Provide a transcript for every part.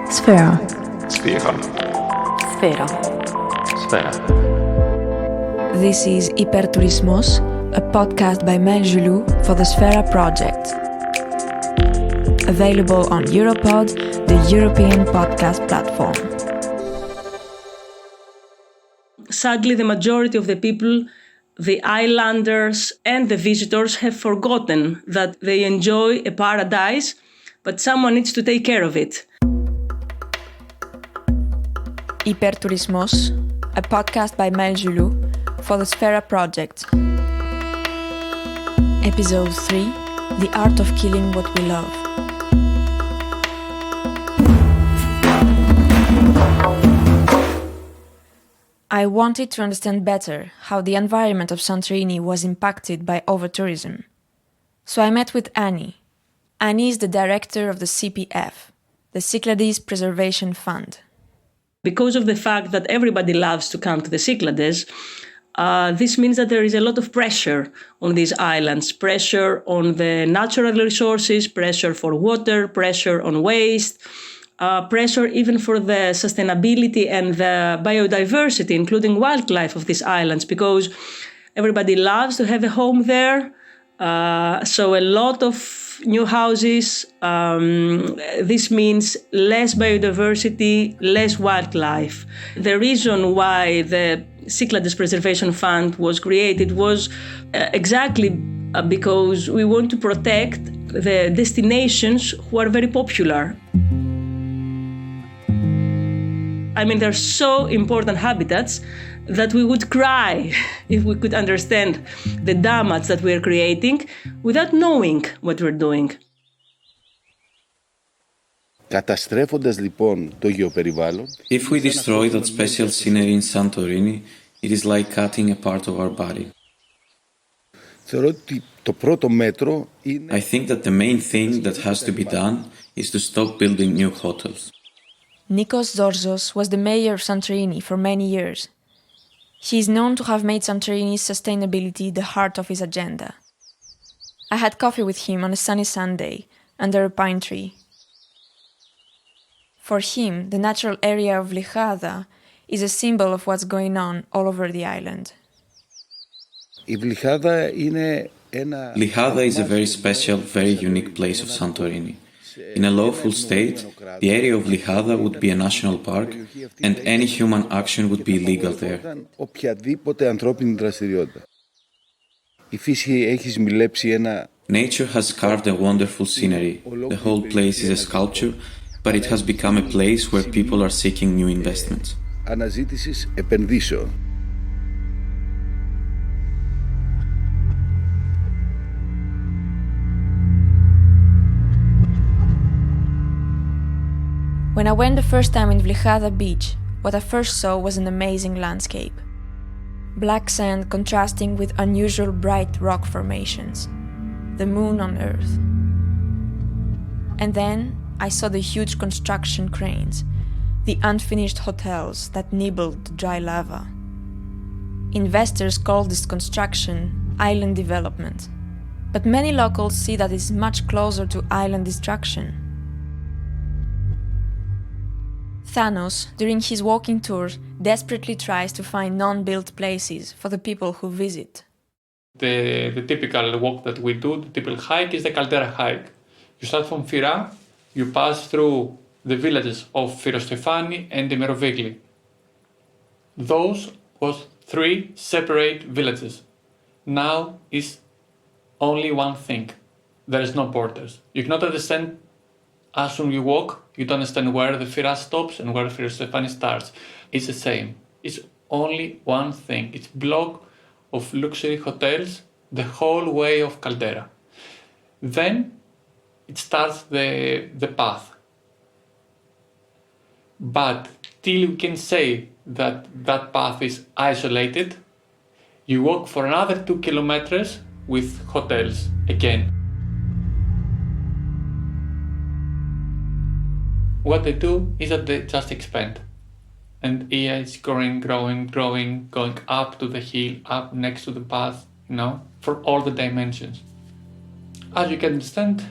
Sphera. Sphera. Sphera. Sphera. This is Hyperturismos, a podcast by Maëlle Julou for the Sphera project. Available on EuroPod, the European podcast platform. Sadly, the majority of the people, the islanders and the visitors, have forgotten that they enjoy a paradise, but someone needs to take care of it. Hyperturismos, a podcast by Maëlle Julou for the Sphera project. Episode 3, The Art of Killing What We Love. I wanted to understand better how the environment of Santorini was impacted by over-tourism. So I met with Annie. Annie is the director of the CPF, the Cichlidus Preservation Fund. Because of the fact that everybody loves to come to the Cichlidus, this means that there is a lot of pressure on these islands, pressure on the natural resources, pressure for water, pressure on waste, pressure even for the sustainability and the biodiversity, including wildlife of these islands, because everybody loves to have a home there. So a lot of new houses, this means less biodiversity, less wildlife. The reason why the Cichlidus Preservation Fund was created was exactly because we want to protect the destinations who are very popular. I mean, they're so important habitats that we would cry if we could understand the damage that we're creating without knowing what we're doing. Καταστρέφοντας λοιπόν το γεωπεριβάλλον. If we destroy that special scenery in Santorini, it is like cutting a part of our body. Θεωρώ ότι το πρώτο μέτρο είναι. I think that the main thing that has to be done is to stop building new hotels. Nikos Zorzos was the mayor of Santorini for many years. He is known to have made Santorini's sustainability the heart of his agenda. I had coffee with him on a sunny Sunday, under a pine tree. For him, the natural area of Lijjada is a symbol of what's going on all over the island. Lijjada is a very special, very unique place of Santorini. In a lawful state, the area of Lijjada would be a national park and any human action would be illegal there. Nature has carved a wonderful scenery. The whole place is a sculpture, but it has become a place where people are seeking new investments. When I went the first time in Lijjada beach, what I first saw was an amazing landscape. Black sand contrasting with unusual bright rock formations. The moon on earth. And then I saw the huge construction cranes, the unfinished hotels that nibbled the dry lava. Investors call this construction island development, but many locals see that it's much closer to island destruction. Thanos, during his walking tours, desperately tries to find non-built places for the people who visit. The typical walk that we do, the typical hike, is the Caldera hike. You start from Sphera, you pass through the villages of Firostefani and Merovigli. Those was 3 separate villages. Now is only one thing. There is no borders. You cannot understand. As soon as you walk, you don't understand where the Sphera stops and where the Firostefani starts. It's the same. It's only one thing. It's block of luxury hotels the whole way of Caldera. Then it starts the path. But till you can say that that path is isolated, you walk for another 2 kilometers with hotels again. What they do is that they just expand. And here it's growing, going up to the hill, up next to the path, for all the dimensions. As you can understand,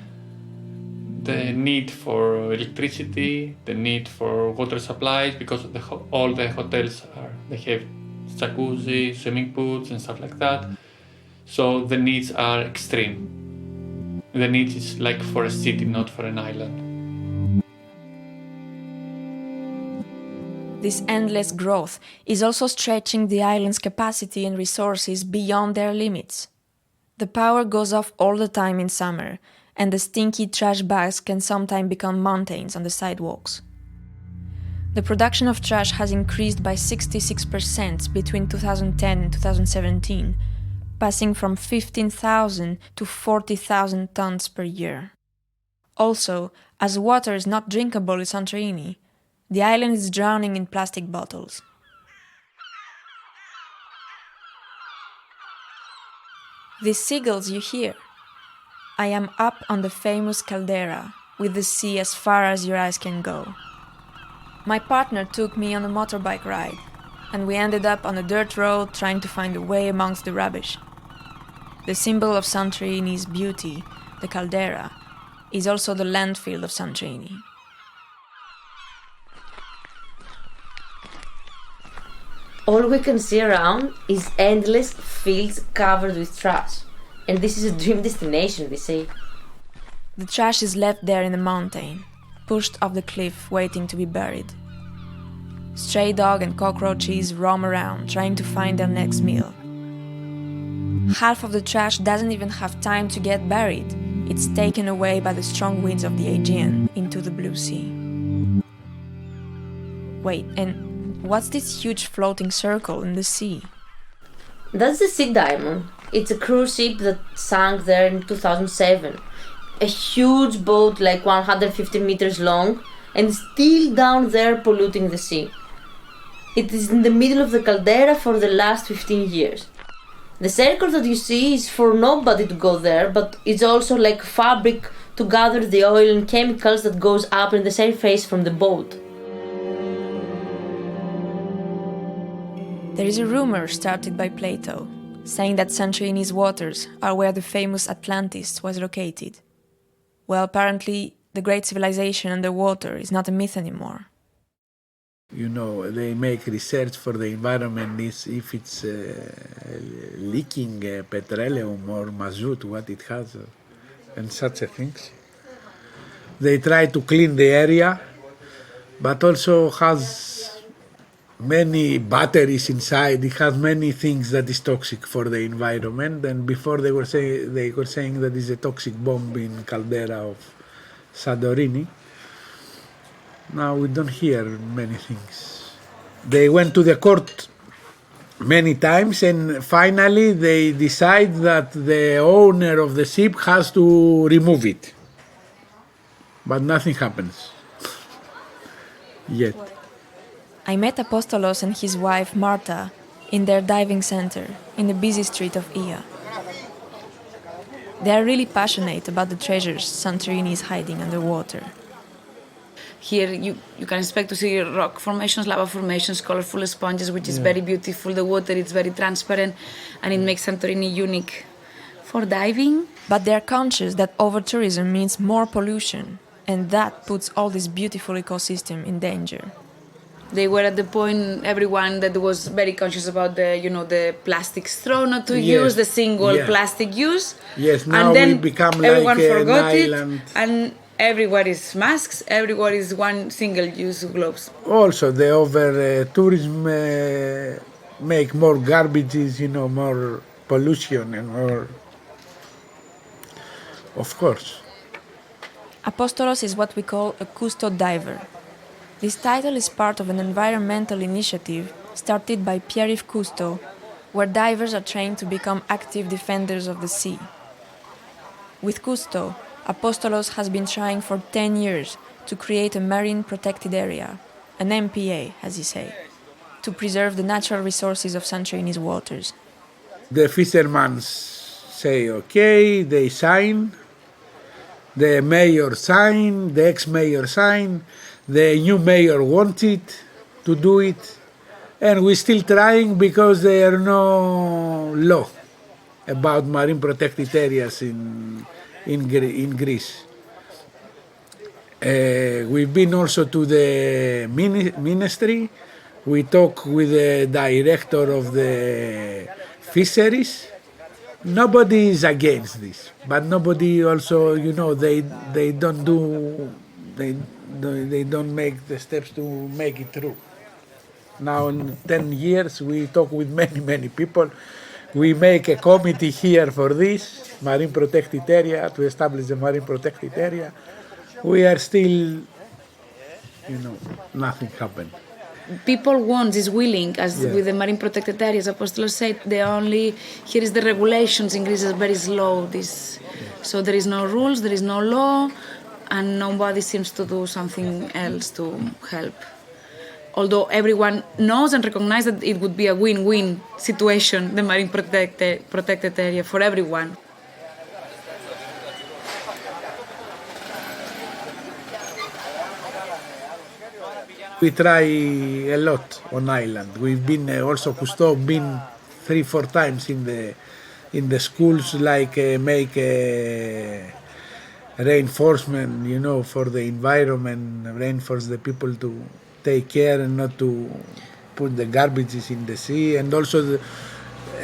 the need for electricity, the need for water supplies, because all the hotels they have jacuzzi, swimming pools and stuff like that. So the needs are extreme. The needs is like for a city, not for an island. This endless growth is also stretching the island's capacity and resources beyond their limits. The power goes off all the time in summer, and the stinky trash bags can sometimes become mountains on the sidewalks. The production of trash has increased by 66% between 2010 and 2017, passing from 15,000 to 40,000 tons per year. Also, as water is not drinkable in Santorini, the island is drowning in plastic bottles. These seagulls you hear. I am up on the famous caldera, with the sea as far as your eyes can go. My partner took me on a motorbike ride, and we ended up on a dirt road trying to find a way amongst the rubbish. The symbol of Santorini's beauty, the caldera, is also the landfill of Santorini. All we can see around is endless fields covered with trash. And this is a dream destination, they say. The trash is left there in the mountain, pushed off the cliff, waiting to be buried. Stray dogs and cockroaches roam around, trying to find their next meal. Half of the trash doesn't even have time to get buried. It's taken away by the strong winds of the Aegean into the blue sea. Wait, and what's this huge floating circle in the sea? That's the Sea Diamond. It's a cruise ship that sank there in 2007. A huge boat like 150 meters long and still down there polluting the sea. It is in the middle of the caldera for the last 15 years. The circle that you see is for nobody to go there, but it's also like fabric to gather the oil and chemicals that goes up in the surface from the boat. There is a rumor started by Plato, saying that Santorini's waters are where the famous Atlantis was located. Well, apparently, the great civilization underwater is not a myth anymore. You know, they make research for the environment if it's leaking petroleum or mazout, what it has, and such things. They try to clean the area, but also has many batteries inside. It has many things that is toxic for the environment. And before they were saying that is a toxic bomb in caldera of Santorini. Now we don't hear many things. They went to the court many times, and finally they decide that the owner of the ship has to remove it. But nothing happens yet. I met Apostolos and his wife Marta in their diving center in the busy street of Ia. They are really passionate about the treasures Santorini is hiding underwater. Here you can expect to see rock formations, lava formations, colorful sponges, which is very beautiful. The water is very transparent and it makes Santorini unique for diving. But they are conscious that over-tourism means more pollution, and that puts all this beautiful ecosystem in danger. They were at the point, everyone that was very conscious about the plastic straw not to use, the single plastic use. Yes, now and then we become everyone like forgot an island. it, and everywhere is masks, everywhere is one single-use gloves. Also, the over-tourism make more garbages, more pollution and more, of course. Apostolos is what we call a custo diver. This title is part of an environmental initiative started by Pierre-Yves Cousteau, where divers are trained to become active defenders of the sea. With Cousteau, Apostolos has been trying for 10 years to create a marine protected area, an MPA, as he say, to preserve the natural resources of Santorini's waters. The fishermen say okay, they sign, the mayor sign, the ex-mayor sign, the new mayor wants it to do it, and we're still trying because there are no law about marine protected areas in Greece. We've been also to the ministry. We talk with the director of the fisheries. Nobody is against this, but nobody also, they don't make the steps to make it through. Now in 10 years we talk with many people. We make a committee here for this marine protected area, to establish a marine protected area. We are still, nothing happened. People want, is willing, as with the marine protected areas, Apostolos said, here is the regulations in Greece is very slow. So there is no rules, there is no law, and nobody seems to do something else to help. Although everyone knows and recognizes that it would be a win-win situation, the marine protected area for everyone. We try a lot on island. We've been also Cousteau been 3-4 times in the schools, like make reinforcement, for the environment, reinforce the people to take care and not to put the garbages in the sea, and also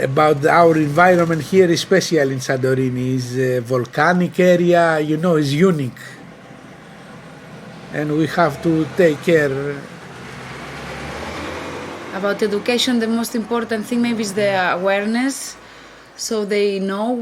about our environment here, especially in Santorini, is a volcanic area, is unique. And we have to take care. About education, the most important thing maybe is the awareness. So they know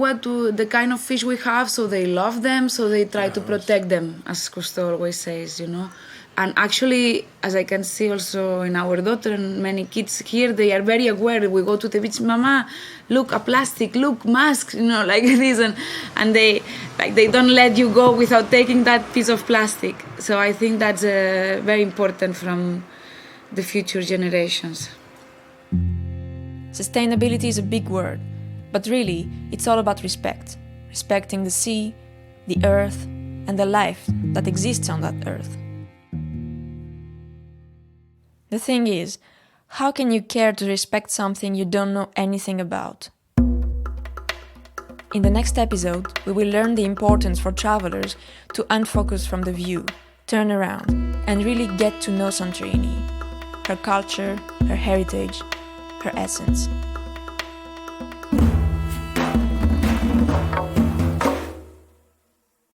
the kind of fish we have, so they love them, so they try to protect them, as Cousteau always says, And actually, as I can see also in our daughter and many kids here, they are very aware. We go to the beach, Mama, look, a plastic, look, masks, like this, and they don't let you go without taking that piece of plastic. So I think that's very important from the future generations. Sustainability is a big word, but really, it's all about respect. Respecting the sea, the earth, and the life that exists on that earth. The thing is, how can you care to respect something you don't know anything about? In the next episode, we will learn the importance for travelers to unfocus from the view, turn around, and really get to know Santorini, her culture, her heritage, her essence.